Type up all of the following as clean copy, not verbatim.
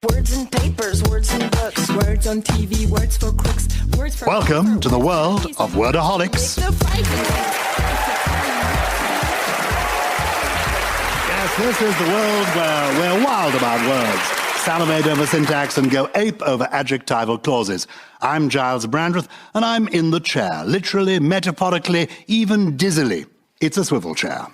Words in papers, words in books, words on TV, words for crooks, words for... Welcome to the world of Wordaholics. Yes, this is the world where we're wild about words, salivate over syntax and go ape over adjectival clauses. I'm Gyles Brandreth, and I'm in the chair, literally, metaphorically, even dizzily. It's a swivel chair.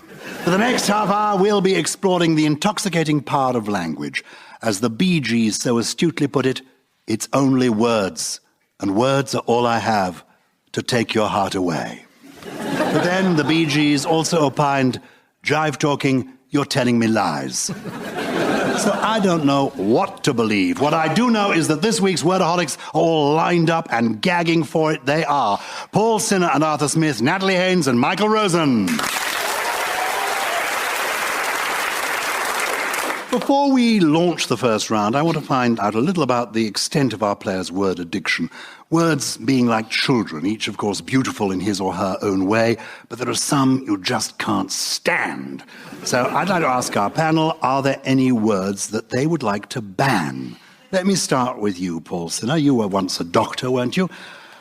For the next half hour, we'll be exploring the intoxicating power of language. As the Bee Gees so astutely put it, it's only words, and words are all I have to take your heart away. But then the Bee Gees also opined, jive talking, you're telling me lies. So I don't know what to believe. What I do know is that this week's Wordaholics are all lined up and gagging for it. They are Paul Sinner and Arthur Smith, Natalie Haynes and Michael Rosen. Before we launch the first round, I want to find out a little about the extent of our players' word addiction. Words being like children, each, of course, beautiful in his or her own way, but there are some you just can't stand. So I'd like to ask our panel, are there any words that they would like to ban? Let me start with you, Paul Sinner. You were once a doctor, weren't you?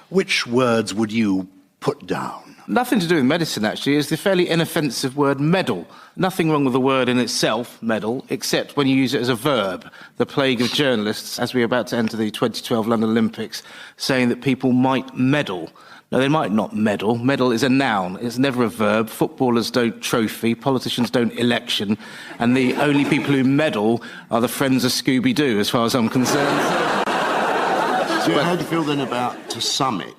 Which words would you put down? Nothing to do with medicine, actually. It's the fairly inoffensive word meddle. Nothing wrong with the word in itself, meddle, except when you use it as a verb. The plague of journalists, as we're about to enter the 2012 London Olympics, saying that people might meddle. No, they might not meddle. Meddle is a noun. It's never a verb. Footballers don't trophy. Politicians don't election. And the only people who meddle are the friends of Scooby-Doo, as far as I'm concerned. So how do you feel then about to summit?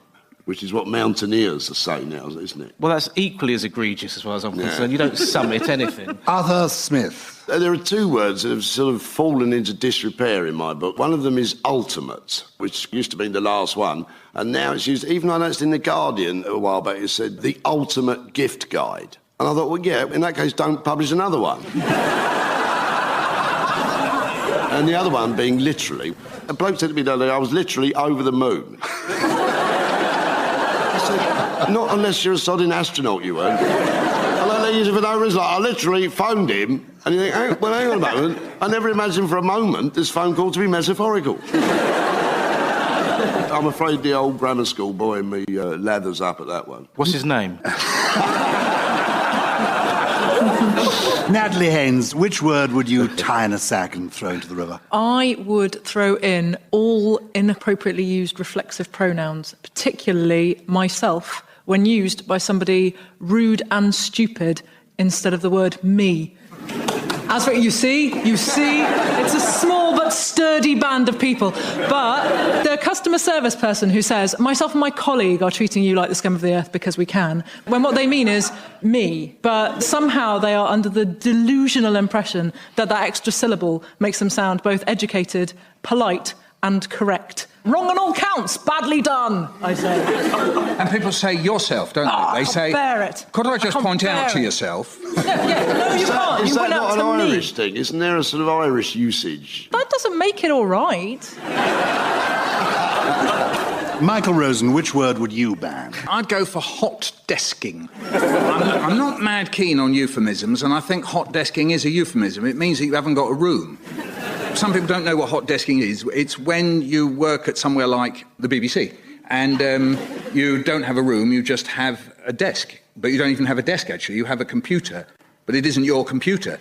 Which is what mountaineers are saying now, isn't it? Well, that's equally as egregious as far as I'm concerned. You don't summit anything. Arthur Smith. There are two words that have sort of fallen into disrepair in my book. One of them is ultimate, which used to be the last one, and now it's used, even though it's in The Guardian a while back, it said the ultimate gift guide. And I thought, well, yeah, in that case, don't publish another one. And the other one being literally. A bloke said to me the other day, I was literally over the moon. Not unless you're a sodding astronaut, you weren't. And then they use it for no reason. Like, I literally phoned him, and you think, hang on a moment. I never imagined for a moment this phone call to be metaphorical. I'm afraid the old grammar school boy in me lathers up at that one. What's his name? Natalie Haynes, which word would you tie in a sack and throw into the river? I would throw in all inappropriately used reflexive pronouns, particularly myself, when used by somebody rude and stupid instead of the word me. As for you see, it's a small but sturdy band of people. But the customer service person who says, myself and my colleague are treating you like the scum of the earth because we can, when what they mean is me. But somehow they are under the delusional impression that that extra syllable makes them sound both educated, polite, and correct. Wrong on all counts, badly done, I say. And people say yourself, don't they? They say, bear it. Could I just point out to yourself? No, you can't. Is You that went out not to an me. Irish thing? Isn't there a sort of Irish usage? That doesn't make it all right. Michael Rosen, which word would you ban? I'd go for hot desking. I'm not mad keen on euphemisms, and I think hot desking is a euphemism. It means that you haven't got a room. Some people don't know what hot desking is. It's when you work at somewhere like the BBC and you don't have a room, you just have a desk. But you don't even have a desk, actually. You have a computer, but it isn't your computer.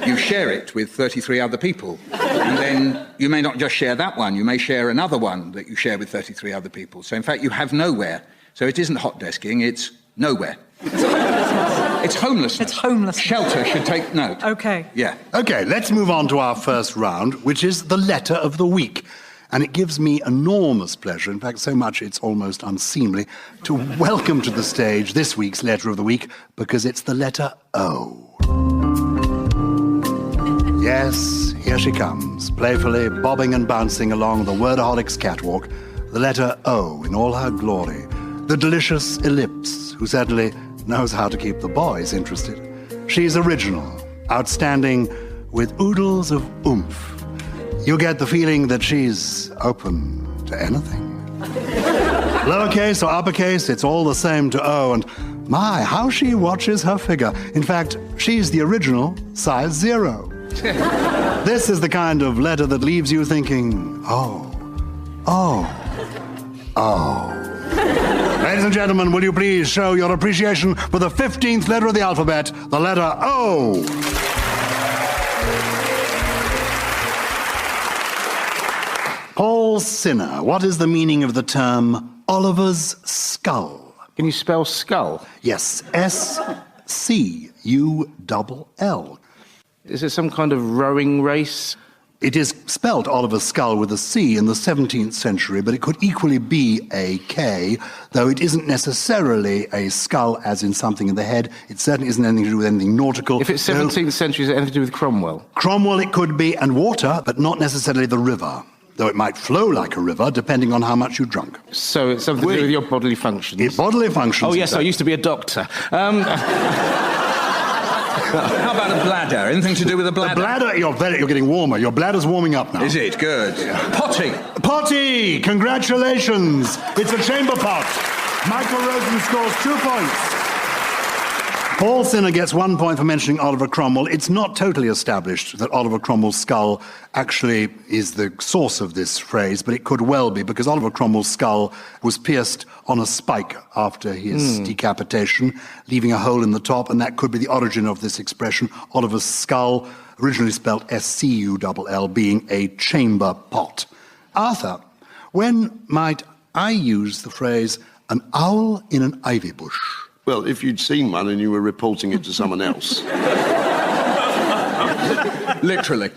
You share it with 33 other people. And then you may not just share that one, you may share another one that you share with 33 other people. So, in fact, you have nowhere. So it isn't hot desking, it's nowhere. It's homelessness. It's homelessness. Shelter should take note. OK. Yeah. OK, let's move on to our first round, which is the letter of the week. And it gives me enormous pleasure, in fact, so much it's almost unseemly, to welcome to the stage this week's letter of the week, because it's the letter O. Yes, here she comes, playfully bobbing and bouncing along the Wordaholics catwalk, the letter O in all her glory, the delicious ellipse, who certainly knows how to keep the boys interested. She's original, outstanding, with oodles of oomph. You get the feeling that she's open to anything. Lowercase or uppercase, it's all the same to O, and my, how she watches her figure. In fact, she's the original size 0. This is the kind of letter that leaves you thinking, oh. Ladies and gentlemen, will you please show your appreciation for the 15th letter of the alphabet, the letter O. Paul Sinner, what is the meaning of the term Oliver's skull? Can you spell skull? Yes, SCULL. Is it some kind of rowing race? It is spelt Oliver's skull with a C in the 17th century, but it could equally be a K, though it isn't necessarily a skull as in something in the head. It certainly isn't anything to do with anything nautical. If it's 17th century, is it anything to do with Cromwell? Cromwell it could be, and water, but not necessarily the river, though it might flow like a river, depending on how much you drunk. So it's something to do with your bodily functions? It's bodily functions. Oh, yes, I used to be a doctor. How about a bladder? Anything to do with a bladder? The bladder, you're getting warmer. Your bladder's warming up now. Is it? Good. Potty. Potty! Congratulations! It's a chamber pot. Michael Rosen scores 2 points. Paul Sinner gets 1 point for mentioning Oliver Cromwell. It's not totally established that Oliver Cromwell's skull actually is the source of this phrase, but it could well be, because Oliver Cromwell's skull was pierced on a spike after his decapitation, leaving a hole in the top, and that could be the origin of this expression, Oliver's skull, originally spelt SCULL, being a chamber pot. Arthur, when might I use the phrase, an owl in an ivy bush? Well, if you'd seen one and you were reporting it to someone else. Literally.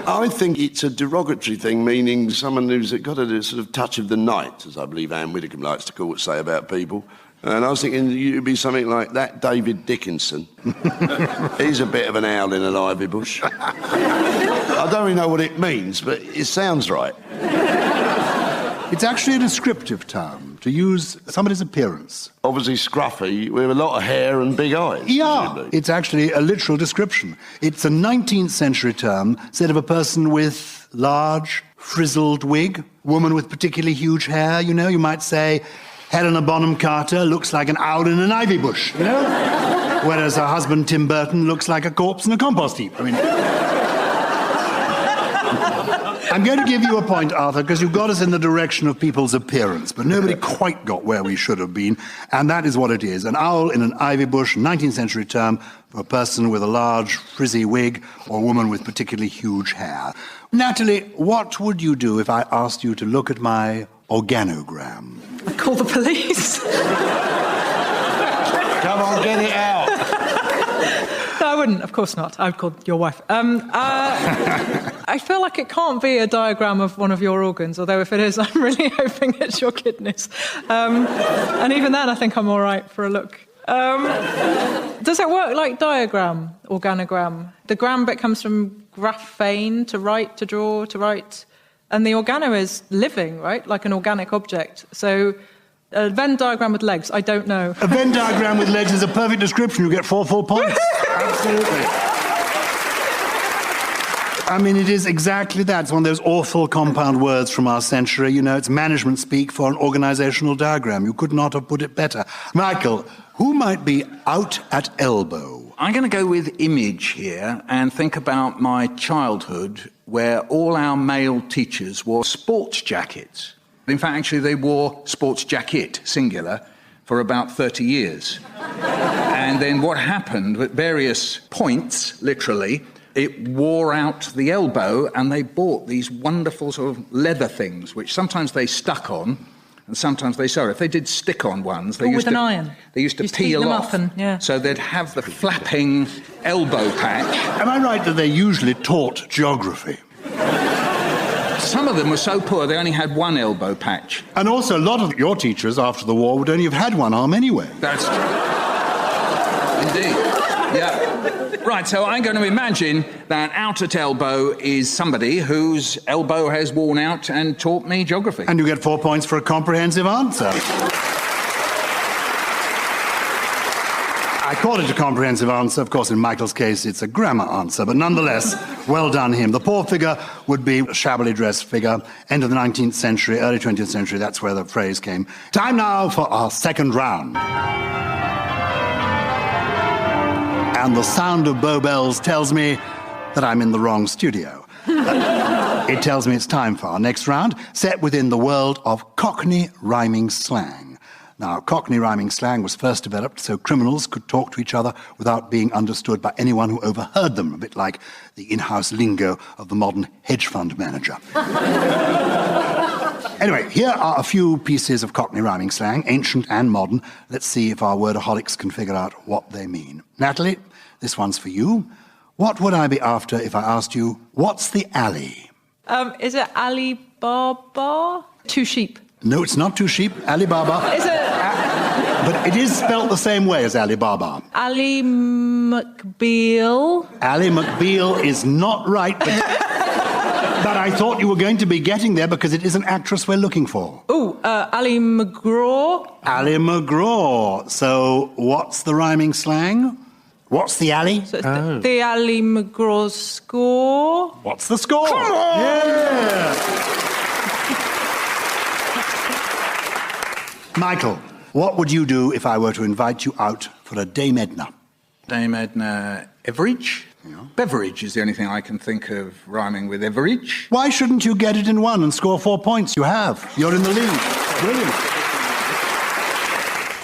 I think it's a derogatory thing, meaning someone who's got a sort of touch of the night, as I believe Anne Widdecombe likes to call it, say about people. And I was thinking it'd be something like that David Dickinson. He's a bit of an owl in an ivy bush. I don't really know what it means, but it sounds right. It's actually a descriptive term to use somebody's appearance. Obviously scruffy, with a lot of hair and big eyes. Yeah, presumably. it's actually a literal description. It's a 19th century term said of a person with large, frizzled wig, woman with particularly huge hair, you know, you might say, Helena Bonham Carter looks like an owl in an ivy bush, you know? Whereas her husband, Tim Burton, looks like a corpse in a compost heap. I mean... I'm going to give you a point, Arthur, because you got us in the direction of people's appearance, but nobody quite got where we should have been, and that is what it is. An owl in an ivy bush, 19th century term for a person with a large, frizzy wig or a woman with particularly huge hair. Natalie, what would you do if I asked you to look at my organogram? I call the police. Come on, get it out. No, I wouldn't. Of course not. I would call your wife. I feel like it can't be a diagram of one of your organs, although if it is, I'm really hoping it's your kidneys. And even then, I think I'm all right for a look. Does it work like diagram, organogram? The gram bit comes from graphane, to write, to draw, to write. And the organo is living, right? Like an organic object. So... a Venn diagram with legs, I don't know. A Venn diagram with legs is a perfect description. You get 4 full points. Absolutely. I mean, it is exactly that. It's one of those awful compound words from our century. You know, it's management speak for an organizational diagram. You could not have put it better. Michael, who might be out at elbow? I'm going to go with image here and think about my childhood, where all our male teachers wore sports jackets. In fact, actually, they wore sports jacket, singular, for about 30 years. And then what happened, at various points, literally, it wore out the elbow, and they bought these wonderful sort of leather things, which sometimes they stuck on, and sometimes they sewed. If they did stick-on ones, they used with to... an iron. They used to Used to heat peel them off. up and, yeah. So they'd have the flapping elbow patch. Am I right that they usually taught geography? Some of them were so poor they only had one elbow patch. And also, a lot of your teachers after the war would only have had one arm anyway. That's true. Indeed. Yeah. Right, so I'm going to imagine that out at elbow is somebody whose elbow has worn out and taught me geography. And you get 4 points for a comprehensive answer. I call it a comprehensive answer. Of course, in Michael's case, it's a grammar answer. But nonetheless, well done him. The poor figure would be a shabbily dressed figure. End of the 19th century, early 20th century, that's where the phrase came. Time now for our second round. and the sound of Bow Bells tells me that I'm in the wrong studio. It tells me it's time for our next round, set within the world of Cockney rhyming slang. Now, Cockney rhyming slang was first developed so criminals could talk to each other without being understood by anyone who overheard them, a bit like the in-house lingo of the modern hedge fund manager. Anyway, here are a few pieces of Cockney rhyming slang, ancient and modern. Let's see if our wordaholics can figure out what they mean. Natalie, this one's for you. What would I be after if I asked you, what's the alley? Is it Alibaba? Two sheep. No, it's not two sheep. Alibaba. Is it? But it is spelt the same way as Alibaba. Ali McBeal. Ali McBeal is not right, but I thought you were going to be getting there because it is an actress we're looking for. Oh, Ali McGraw. Ali McGraw. So what's the rhyming slang? What's the alley? So it's the Ali McGraw score. What's the score? Come on! Yeah! Michael, what would you do if I were to invite you out for a Dame Edna? Dame Edna Everage? Yeah. Beverage is the only thing I can think of rhyming with Everage. Why shouldn't you get it in one and score 4 points? You have. You're in the lead. Brilliant.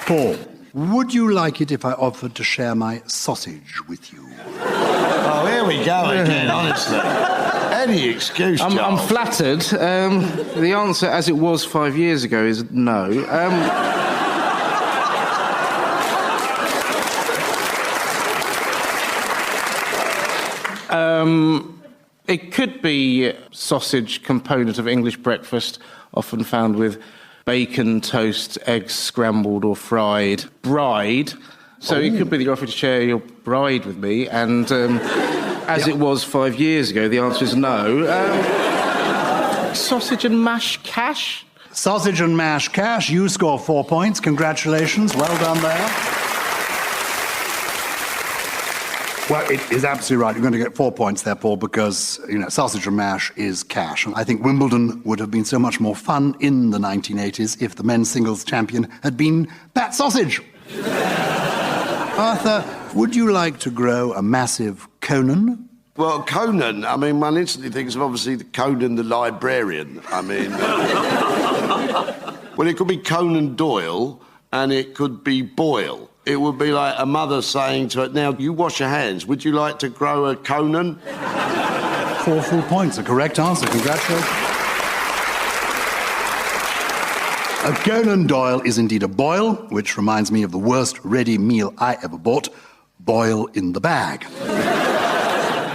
Paul, would you like it if I offered to share my sausage with you? Oh, here we go again, honestly. Any excuse, I'm flattered. The answer, as it was 5 years ago, is no. It could be sausage component of English breakfast, often found with bacon, toast, eggs scrambled or fried. Bride. So it could be that you're offering to share your bride with me, and as it was 5 years ago, the answer is no. Sausage and mash cash? Sausage and mash cash. You score 4 points. Congratulations. Well done there. Well, it is absolutely right. You're going to get 4 points there, Paul, because, sausage and mash is cash. And I think Wimbledon would have been so much more fun in the 1980s if the men's singles champion had been Pat Sausage. Arthur, would you like to grow a massive Conan? Well, Conan, one instantly thinks of obviously the Conan the librarian. Well, it could be Conan Doyle and it could be Boyle. It would be like a mother saying to it, now, you wash your hands. Would you like to grow a Conan? 4 full points, a correct answer. Congratulations. A Conan Doyle is indeed a boil, which reminds me of the worst ready meal I ever bought, boil in the bag.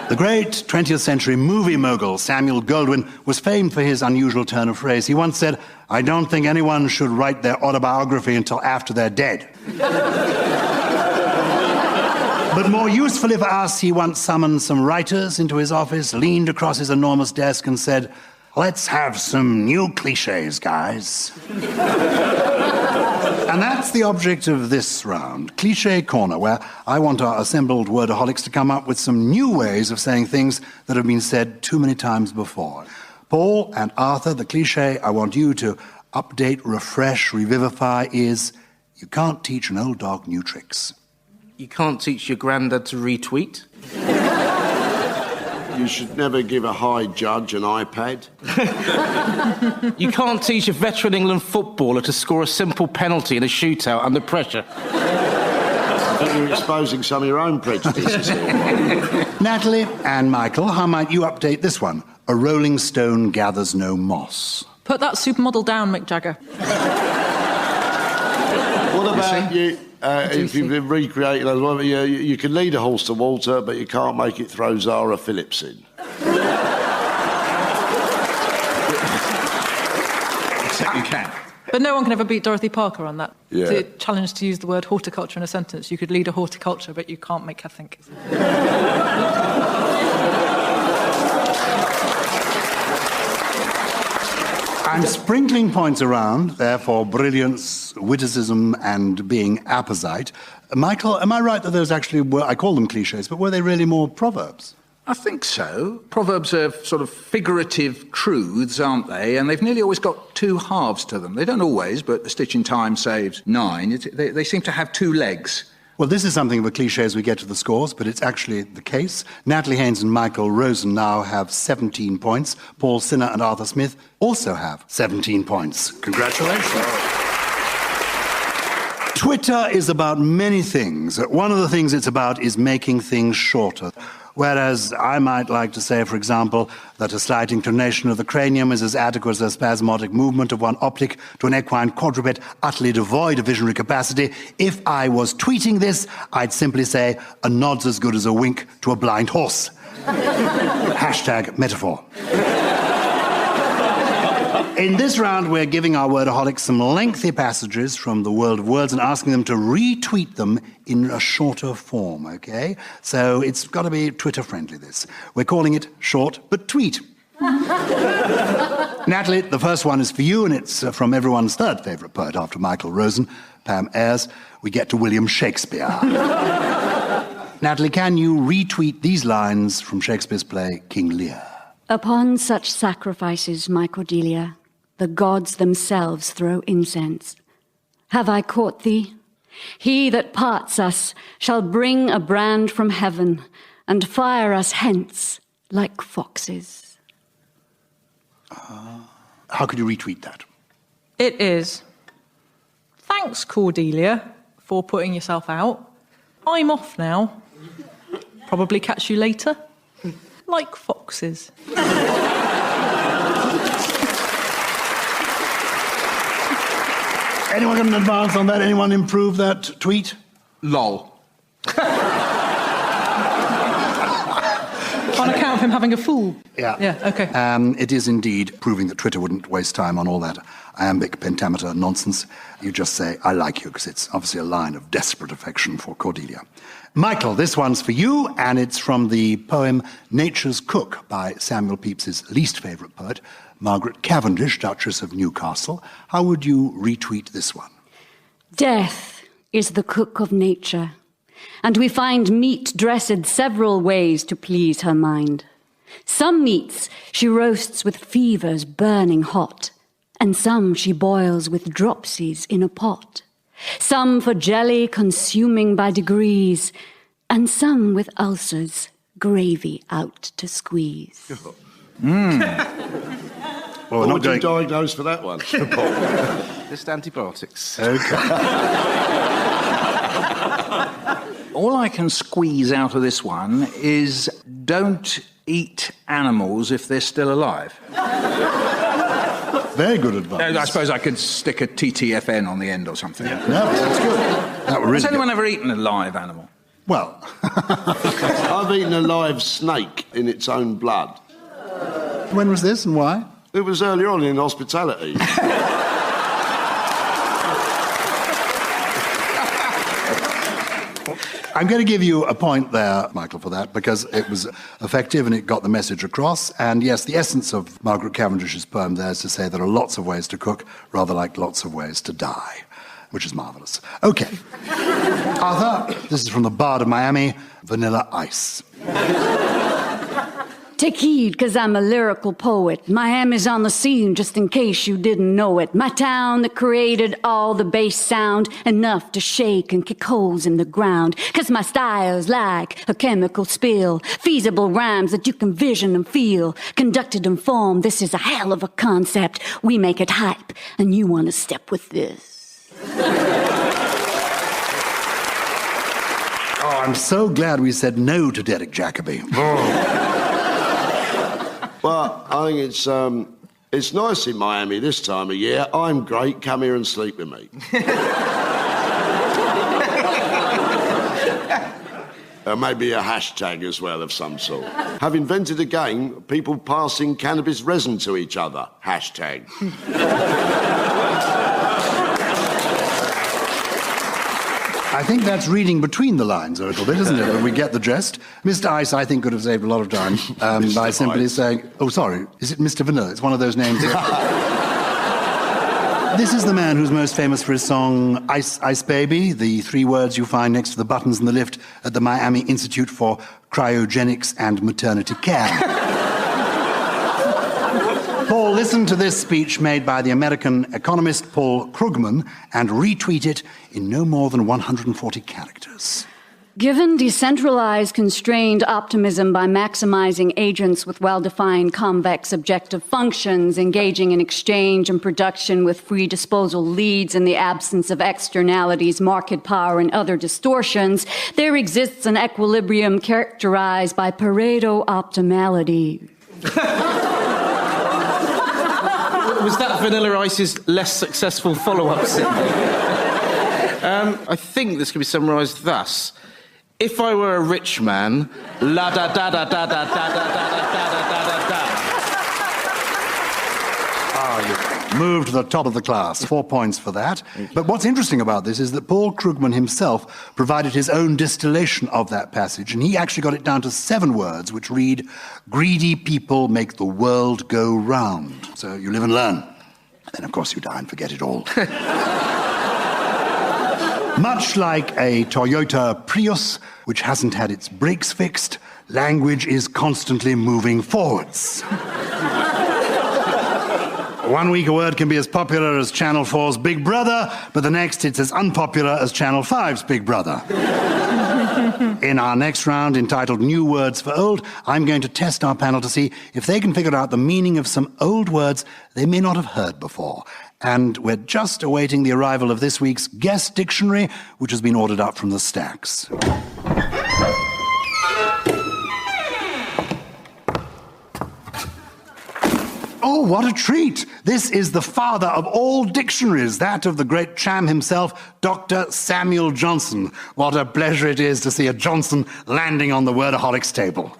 The great 20th century movie mogul Samuel Goldwyn was famed for his unusual turn of phrase. He once said, I don't think anyone should write their autobiography until after they're dead. But more usefully for us, he once summoned some writers into his office, leaned across his enormous desk and said, let's have some new cliches, guys. And that's the object of this round, Cliché Corner, where I want our assembled wordaholics to come up with some new ways of saying things that have been said too many times before. Paul and Arthur, the cliché I want you to update, refresh, revivify is, you can't teach an old dog new tricks. You can't teach your granddad to retweet. You should never give a high judge an iPad. You can't teach a veteran England footballer to score a simple penalty in a shootout under pressure. I think you're exposing some of your own prejudices here. Natalie and Michael, how might you update this one? A rolling stone gathers no moss. Put that supermodel down, Mick Jagger. What about you? If you've been recreating those, you can lead a horse to water, but you can't make it throw Zara Phillips in. Except you can. But no one can ever beat Dorothy Parker on that. Yeah. The challenge to use the word horticulture in a sentence. You could lead a horticulture, but you can't make her think. I'm sprinkling points around, therefore brilliance, witticism, and being apposite. Michael, am I right that those actually were, I call them cliches, but were they really more proverbs? I think so. Proverbs are sort of figurative truths, aren't they? And they've nearly always got two halves to them. They don't always, but a stitch in time saves 9. They seem to have two legs. Well, this is something of a cliche as we get to the scores, but it's actually the case. Natalie Haynes and Michael Rosen now have 17 points. Paul Sinner and Arthur Smith also have 17 points. Congratulations. Twitter is about many things. One of the things it's about is making things shorter. Whereas I might like to say, for example, that a slight inclination of the cranium is as adequate as a spasmodic movement of one optic to an equine quadruped utterly devoid of visionary capacity. If I was tweeting this, I'd simply say, a nod's as good as a wink to a blind horse. Hashtag metaphor. In this round, we're giving our wordaholics some lengthy passages from the world of words and asking them to retweet them in a shorter form, okay? So it's got to be Twitter-friendly, this. We're calling it Short But Tweet. Natalie, the first one is for you, and it's from everyone's third favourite poet after Michael Rosen, Pam Ayres. We get to William Shakespeare. Natalie, can you retweet these lines from Shakespeare's play King Lear? Upon such sacrifices, my Cordelia, the gods themselves throw incense. Have I caught thee? He that parts us shall bring a brand from heaven and fire us hence like foxes. How could you retweet that? It is. Thanks, Cordelia, for putting yourself out. I'm off now. Probably catch you later. Like foxes. Anyone got an advance on that? Anyone improve that tweet? Lol. On account of him having a fool. Yeah. Yeah, okay. It is indeed proving that Twitter wouldn't waste time on all that iambic pentameter nonsense. You just say, I like you, because it's obviously a line of desperate affection for Cordelia. Michael, this one's for you, and it's from the poem Nature's Cook by Samuel Pepys's least favourite poet, Margaret Cavendish, Duchess of Newcastle. How would you retweet this one? Death is the cook of nature, and we find meat dressed several ways to please her mind. Some meats she roasts with fevers burning hot, and some she boils with dropsies in a pot. Some for jelly consuming by degrees, and some with ulcers, gravy out to squeeze. Well, what would you diagnose for that one? Just antibiotics. Okay. All I can squeeze out of this one is don't eat animals if they're still alive. Very good advice. I suppose I could stick a TTFN on the end or something. No, that's good. That would really Has anyone ever eaten a live animal? Well, I've eaten a live snake in its own blood. when was this and why? It was earlier on in hospitality. I'm going to give you a point there, Michael, for that, because it was effective and it got the message across. And yes, the essence of Margaret Cavendish's poem there is to say there are lots of ways to cook, rather like lots of ways to die, which is marvellous. Okay. Arthur, this is from the Bard of Miami, Vanilla Ice. Take heed, 'cause I'm a lyrical poet. Miami's on the scene, just in case you didn't know it. My town that created all the bass sound, enough to shake and kick holes in the ground. 'Cause my style's like a chemical spill, feasible rhymes that you can vision and feel. Conducted and formed, this is a hell of a concept. We make it hype, and you want to step with this. Oh, I'm so glad we said no to Derek Jacobi. Oh. Well, I think it's nice in Miami this time of year. I'm great. Come here and sleep with me. Maybe a hashtag as well of some sort. Have invented a game, people passing cannabis resin to each other. Hashtag. I think that's reading between the lines a little bit, isn't it? But we get the gist. Mr. Ice, I think, could have saved a lot of time by simply saying, oh, sorry, is it Mr. Vanilla? It's one of those names. This is the man who's most famous for his song Ice, Ice Baby, the 3 words you find next to the buttons in the lift at the Miami Institute for Cryogenics and Maternity Care. Paul, listen to this speech made by the American economist Paul Krugman and retweet it in no more than 140 characters. Given decentralized, constrained optimism by maximizing agents with well-defined convex objective functions, engaging in exchange and production with free disposal leads in the absence of externalities, market power, and other distortions, there exists an equilibrium characterized by Pareto optimality. Was that Vanilla Ice's less successful follow-up single? I think this can be summarised thus. If I were a rich man, la da da da da da da da da da da da da. Ah, you moved to the top of the class. 4 points for that. But what's interesting about this is that Paul Krugman himself provided his own distillation of that passage, and he actually got it down to 7 words, which read, "Greedy people make the world go round." So you live and learn. And then, of course, you die and forget it all. Much like a Toyota Prius, which hasn't had its brakes fixed, language is constantly moving forwards. One week a word can be as popular as Channel 4's Big Brother, but the next it's as unpopular as Channel 5's Big Brother. In our next round, entitled New Words for Old, I'm going to test our panel to see if they can figure out the meaning of some old words they may not have heard before. And we're just awaiting the arrival of this week's guest dictionary, which has been ordered up from the stacks. Oh, what a treat! This is the father of all dictionaries, that of the great Cham himself, Dr. Samuel Johnson. What a pleasure it is to see a Johnson landing on the Wordaholics table.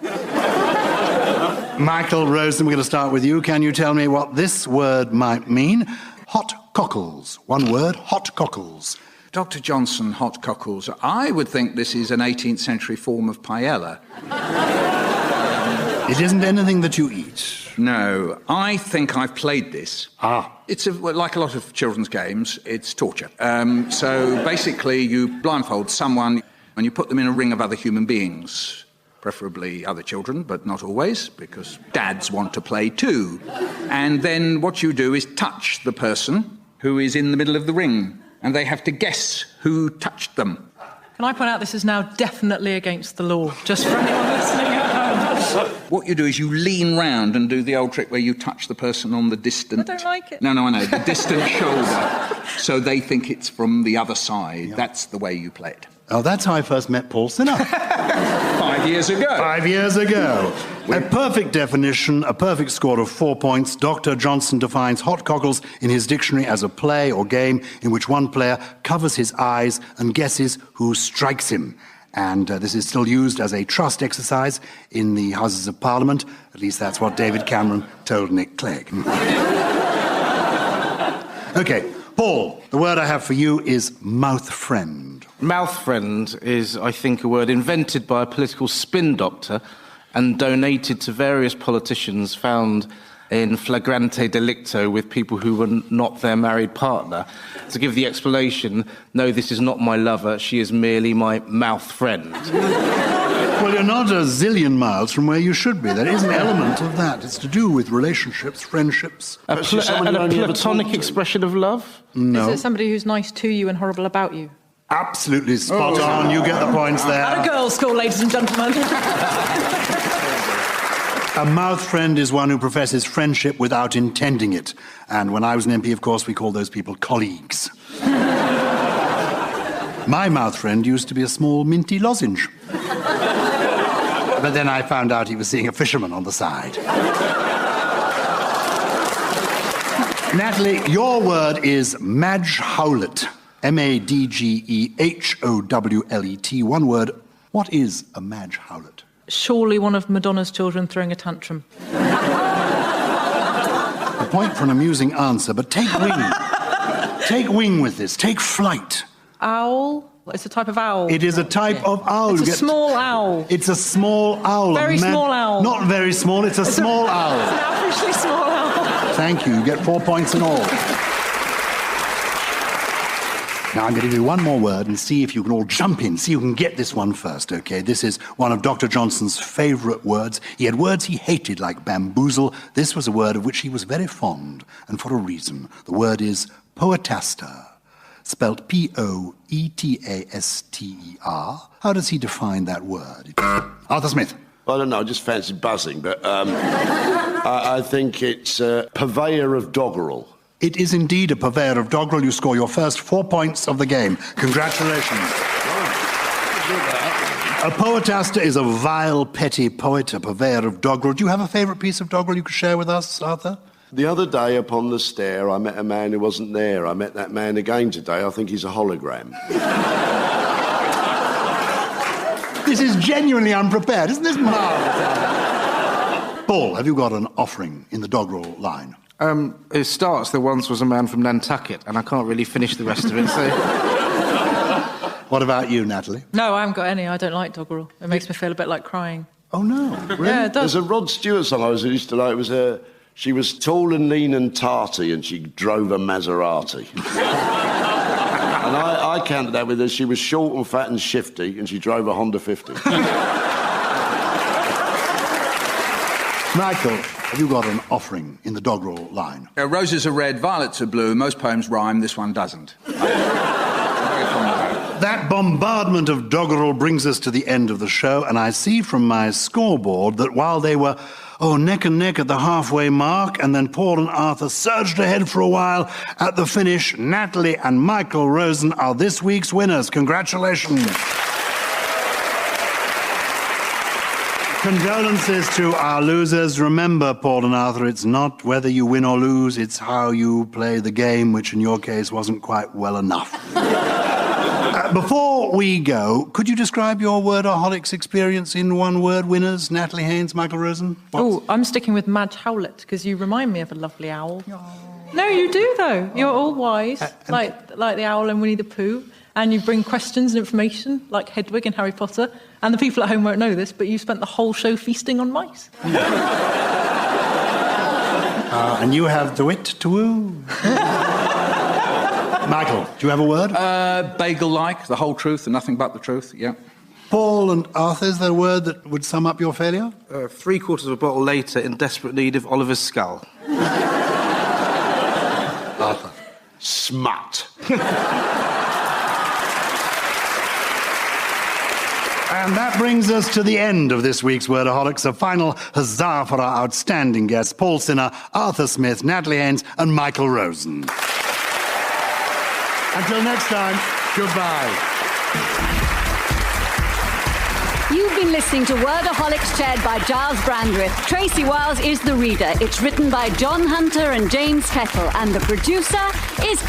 Michael Rosen, we're going to start with you. Can you tell me what this word might mean? Hot cockles. One word, hot cockles. Dr. Johnson, hot cockles. I would think this is an 18th century form of paella. It isn't anything that you eat. No, I think I've played this. It's like a lot of children's games, it's torture. So basically you blindfold someone and you put them in a ring of other human beings. Preferably other children, but not always, because dads want to play too. And then what you do is touch the person who is in the middle of the ring, and they have to guess who touched them. Can I point out this is now definitely against the law, just for anyone listening at home? What you do is you lean round and do the old trick where you touch the person on the distant... I don't like it. No, I know, the distant shoulder, so they think it's from the other side. Yep. That's the way you play it. Oh, that's how I first met Paul Sinner. 5 years ago. 5 years ago. A perfect definition, a perfect score of 4 points. Dr. Johnson defines hot cockles in his dictionary as a play or game in which one player covers his eyes and guesses who strikes him. And this is still used as a trust exercise in the Houses of Parliament. At least that's what David Cameron told Nick Clegg. OK, Paul, the word I have for you is mouth friend. Mouth friend is, I think, a word invented by a political spin doctor and donated to various politicians found in flagrante delicto with people who were not their married partner. To give the explanation, no, this is not my lover, she is merely my mouth friend. Well, you're not a zillion miles from where you should be. There is an element of that. It's to do with relationships, friendships. A platonic expression of love? No. Is it somebody who's nice to you and horrible about you? Absolutely spot on. You get the points there. At a girls' school, ladies and gentlemen. A mouth friend is one who professes friendship without intending it. And when I was an MP, of course, we called those people colleagues. My mouth friend used to be a small minty lozenge. But then I found out he was seeing a fisherman on the side. Natalie, your word is Madgehowlet. Madgehowlet. One word. What is a Madgehowlet? Surely one of Madonna's children throwing a tantrum. A point for an amusing answer, but take wing. Take wing with this. Take flight. Owl? It's a type of owl. It is a type of owl. It's a small owl. It's a small owl. Very small owl. Not very small, it's a small owl. It's an averagely small owl. Thank you. You get 4 points in all. Now, I'm going to give you one more word and see if you can all jump in, see who can get this one first, OK? This is one of Dr. Johnson's favourite words. He had words he hated, like bamboozle. This was a word of which he was very fond, and for a reason. The word is poetaster, spelt Poetaster. How does he define that word? Arthur Smith. I don't know, I just fancy buzzing, but I think it's a purveyor of doggerel. It is indeed a purveyor of doggerel. You score your first 4 points of the game. Congratulations. A poetaster is a vile, petty poet, a purveyor of doggerel. Do you have a favourite piece of doggerel you could share with us, Arthur? The other day upon the stair, I met a man who wasn't there. I met that man again today. I think he's a hologram. This is genuinely unprepared, isn't this marvellous? Paul, have you got an offering in the doggerel line? It starts, there once was a man from Nantucket, and I can't really finish the rest of it, so... What about you, Natalie? No, I haven't got any. I don't like doggerel. It makes me feel a bit like crying. Oh, no, really? Yeah, it does. There's a Rod Stewart song I used to like. It was she was tall and lean and tarty, and she drove a Maserati. And I counted that with her. She was short and fat and shifty, and she drove a Honda 50. Michael, have you got an offering in the doggerel line? Roses are red, violets are blue. Most poems rhyme, this one doesn't. That bombardment of doggerel brings us to the end of the show, and I see from my scoreboard that while they were, neck and neck at the halfway mark, and then Paul and Arthur surged ahead for a while, at the finish, Natalie and Michael Rosen are this week's winners. Congratulations. Condolences to our losers. Remember, Paul and Arthur, it's not whether you win or lose, it's how you play the game, which in your case wasn't quite well enough. Before we go, could you describe your Wordaholics experience in one word, winners? Natalie Haynes, Michael Rosen? Oh, I'm sticking with Madge Howlett, because you remind me of a lovely owl. No, you do, though. You're all wise, like the owl in Winnie the Pooh, and you bring questions and information, like Hedwig in Harry Potter. And the people at home won't know this, but you spent the whole show feasting on mice. And you have the wit to woo. Michael, do you have a word? Bagel-like, the whole truth and nothing but the truth, yeah. Paul and Arthur, is there a word that would sum up your failure? 3/4 of a bottle later, in desperate need of Oliver's skull. Arthur. Smut. And that brings us to the end of this week's Wordaholics. A final huzzah for our outstanding guests, Paul Sinner, Arthur Smith, Natalie Haynes, and Michael Rosen. Until next time, goodbye. You've been listening to Wordaholics, chaired by Gyles Brandreth. Tracy Wiles is the reader. It's written by John Hunter and James Kettle, and the producer is